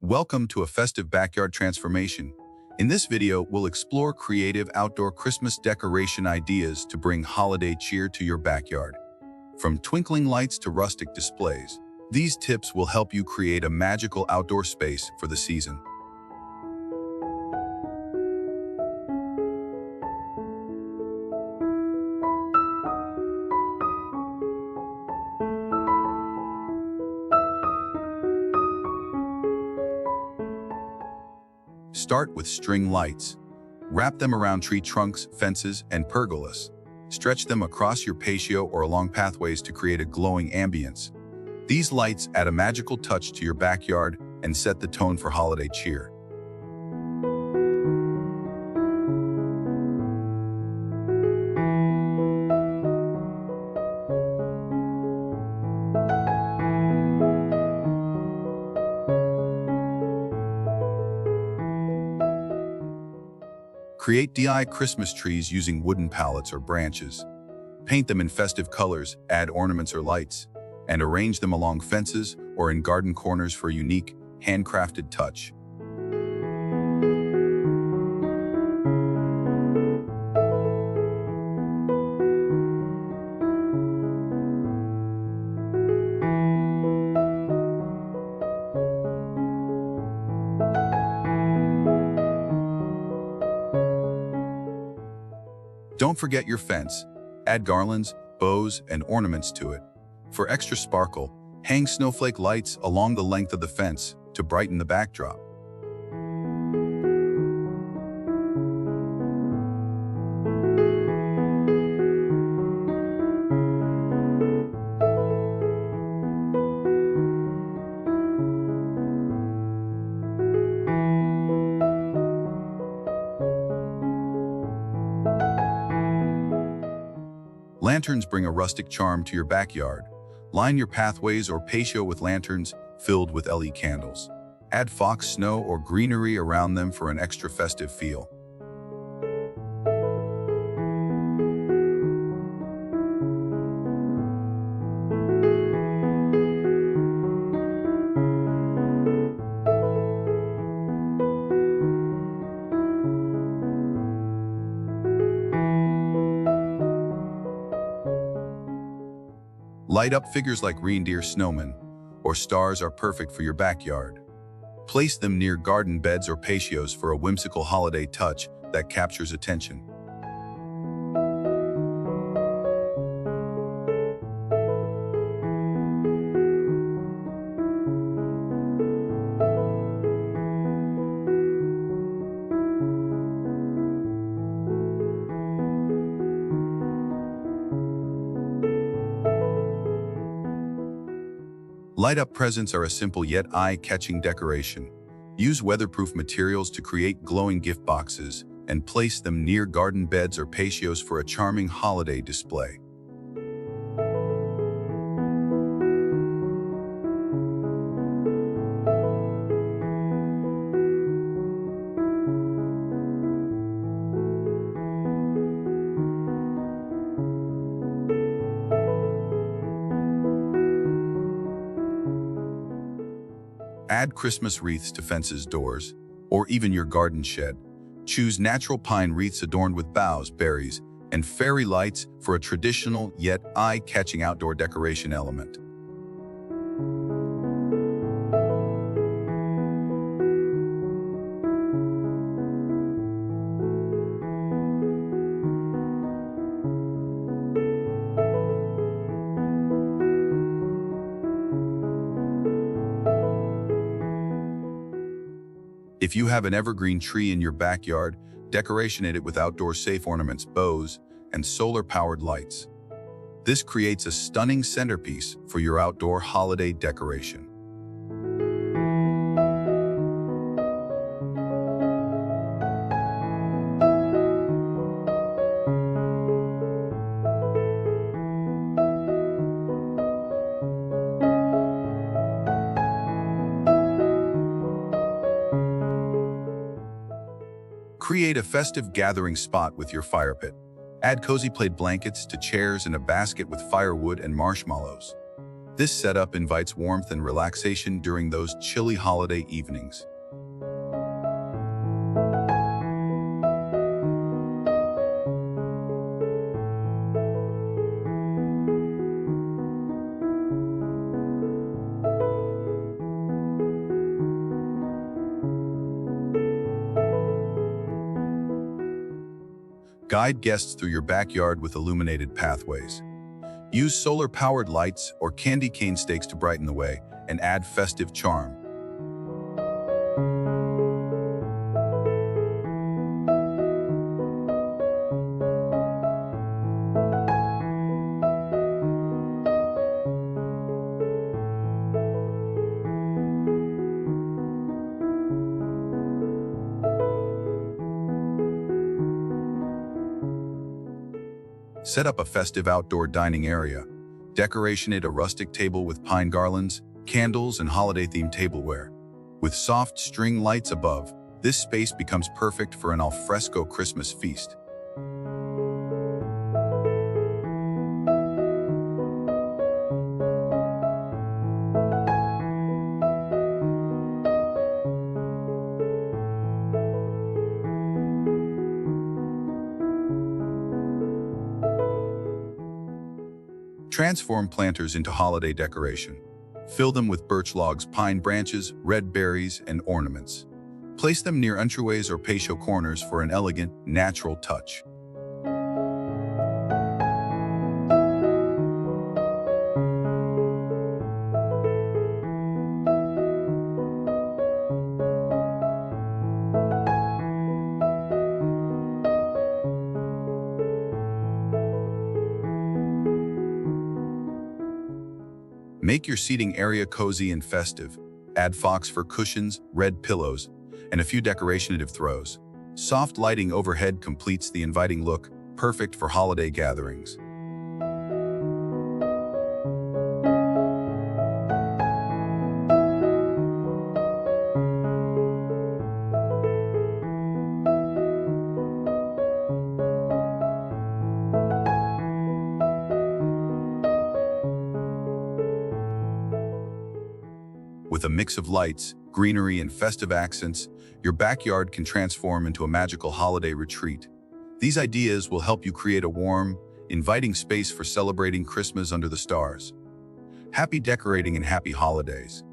Welcome to a festive backyard transformation. In this video, we'll explore creative outdoor Christmas decoration ideas to bring holiday cheer to your backyard. From twinkling lights to rustic displays, these tips will help you create a magical outdoor space for the season. Start with string lights. Wrap them around tree trunks, fences, and pergolas. Stretch them across your patio or along pathways to create a glowing ambience. These lights add a magical touch to your backyard and set the tone for holiday cheer. Create DIY Christmas trees using wooden pallets or branches. Paint them in festive colors, add ornaments or lights, and arrange them along fences or in garden corners for a unique, handcrafted touch. Don't forget your fence. Add garlands, bows, and ornaments to it. For extra sparkle, hang snowflake lights along the length of the fence to brighten the backdrop. Lanterns bring a rustic charm to your backyard. Line your pathways or patio with lanterns filled with LED candles. Add fox snow or greenery around them for an extra festive feel. Light up figures like reindeer, snowmen, or stars are perfect for your backyard. Place them near garden beds or patios for a whimsical holiday touch that captures attention. Light-up presents are a simple yet eye-catching decoration. Use weatherproof materials to create glowing gift boxes and place them near garden beds or patios for a charming holiday display. Add Christmas wreaths to fences, doors, or even your garden shed. Choose natural pine wreaths adorned with boughs, berries, and fairy lights for a traditional yet eye-catching outdoor decoration element. If you have an evergreen tree in your backyard, decoration it with outdoor-safe ornaments, bows, and solar-powered lights. This creates a stunning centerpiece for your outdoor holiday decoration. Create a festive gathering spot with your fire pit. Add cozy plaid blankets to chairs and a basket with firewood and marshmallows. This setup invites warmth and relaxation during those chilly holiday evenings. Guide guests through your backyard with illuminated pathways. Use solar-powered lights or candy cane stakes to brighten the way and add festive charm. Set up a festive outdoor dining area. Decoration it a rustic table with pine garlands, candles, and holiday-themed tableware. With soft string lights above, this space becomes perfect for an alfresco Christmas feast. Transform planters into holiday decoration. Fill them with birch logs, pine branches, red berries, and ornaments. Place them near entryways or patio corners for an elegant, natural touch. Make your seating area cozy and festive. Add fox fur cushions, red pillows, and a few decorative throws. Soft lighting overhead completes the inviting look, perfect for holiday gatherings. With a mix of lights, greenery, and festive accents, your backyard can transform into a magical holiday retreat. These ideas will help you create a warm, inviting space for celebrating Christmas under the stars. Happy decorating and happy holidays!